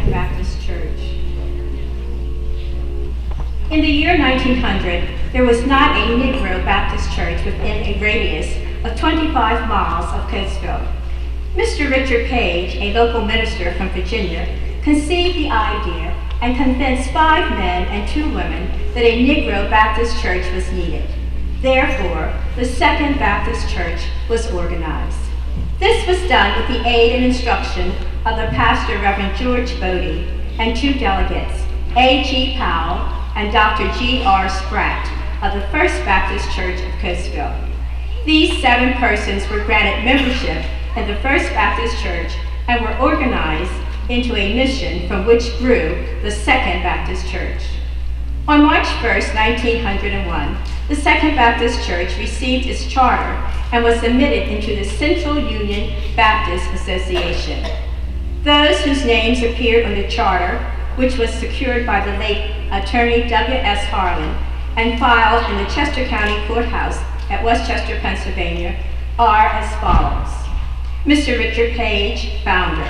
Second Baptist Church. In the year 1900, there was not a Negro Baptist church within a radius of 25 miles of Coatesville. Mr. Richard Page, a local minister from Virginia, conceived the idea and convinced 5 men and 2 women that a Negro Baptist church was needed. Therefore, the Second Baptist Church was organized. This was done with the aid and instruction of the pastor, Reverend George Bodie, and 2 delegates, A.G. Powell and Dr. G.R. Spratt of the First Baptist Church of Coatesville. These 7 persons were granted membership in the First Baptist Church and were organized into a mission from which grew the Second Baptist Church. On March 1st, 1901, the Second Baptist Church received its charter and was admitted into the Central Union Baptist Association. Those whose names appeared on the charter, which was secured by the late Attorney W.S. Harlan and filed in the Chester County Courthouse at Westchester, Pennsylvania, are as follows. Mr. Richard Page, founder.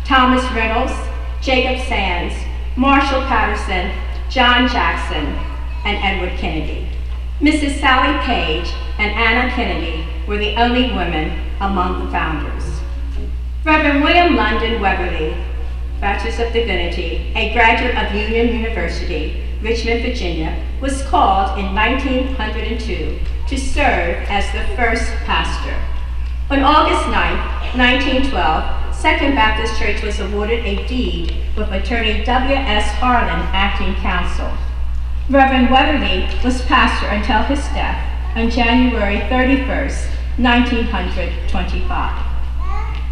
Thomas Reynolds, Jacob Sands, Marshall Patterson, John Jackson, and Edward Kennedy. Mrs. Sally Page and Anna Kennedy were the only women among the founders. Reverend William London Weatherly, Bachelor of Divinity, a graduate of Union University, Richmond, Virginia, was called in 1902 to serve as the first pastor. On August 9, 1912, Second Baptist Church was awarded a deed with Attorney W.S. Harlan acting counsel. Reverend Weatherly was pastor until his death on January 31st, 1925.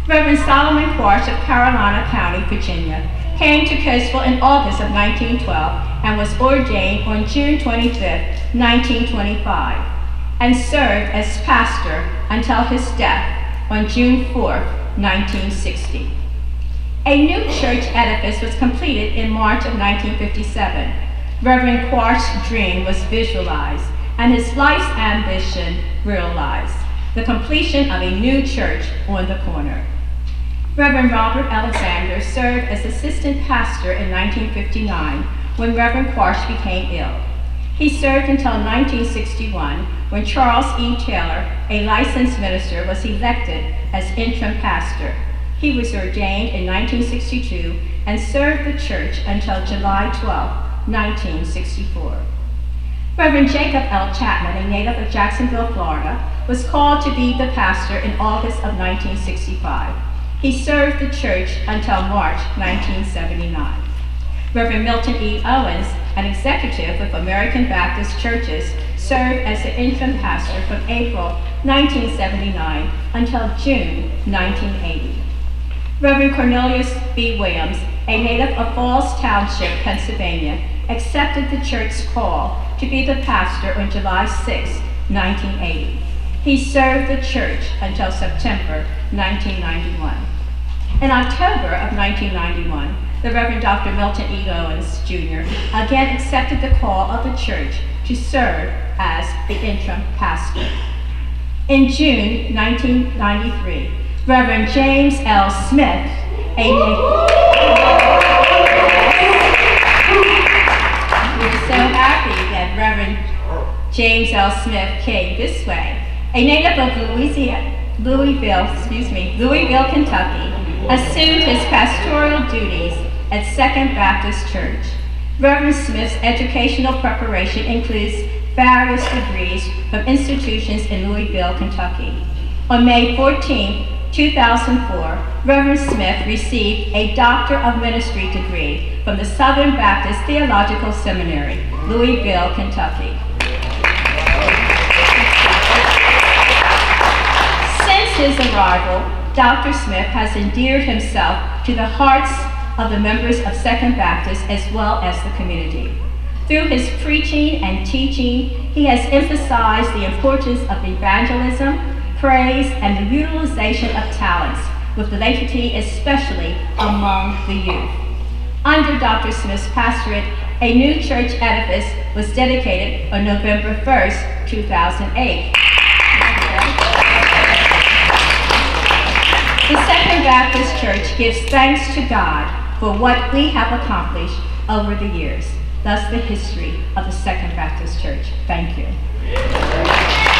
Reverend Solomon Quarsh of Carolina County, Virginia, came to Coatesville in August of 1912 and was ordained on June 25th, 1925, and served as pastor until his death on June 4th, 1960. A new church edifice was completed in March of 1957. Reverend Quarsh's dream was visualized and his life's ambition realized, the completion of a new church on the corner. Reverend Robert Alexander served as assistant pastor in 1959 when Reverend Quarsh became ill. He served until 1961 when Charles E. Taylor, a licensed minister, was elected as interim pastor. He was ordained in 1962 and served the church until July 12, 1964. Reverend Jacob L. Chapman, a native of Jacksonville, Florida, was called to be the pastor in August of 1965. He served the church until March 1979. Reverend Milton E. Owens, an executive with American Baptist Churches, served as the interim pastor from April 1979 until June 1980. Reverend Cornelius B. Williams, a native of Falls Township, Pennsylvania, accepted the church's call to be the pastor on July 6, 1980. He served the church until September 1991. In October of 1991, the Reverend Dr. Milton E. Owens, Jr. again accepted the call of the church to serve as the interim pastor. In June 1993, Reverend James L. Smith, we're so happy that Reverend James L. Smith came this way. A native of Louisville, Kentucky, assumed his pastoral duties at Second Baptist Church. Reverend Smith's educational preparation includes various degrees from institutions in Louisville, Kentucky. On May 14, 2004, Reverend Smith received a Doctor of Ministry degree from the Southern Baptist Theological Seminary, Louisville, Kentucky. Since his arrival, Dr. Smith has endeared himself to the hearts of the members of Second Baptist as well as the community. Through his preaching and teaching, he has emphasized the importance of evangelism, praise, and the utilization of talents, with laity especially among the youth. Under Dr. Smith's pastorate, a new church edifice was dedicated on November 1st, 2008. The Second Baptist Church gives thanks to God for what we have accomplished over the years. Thus, the history of the Second Baptist Church. Thank you.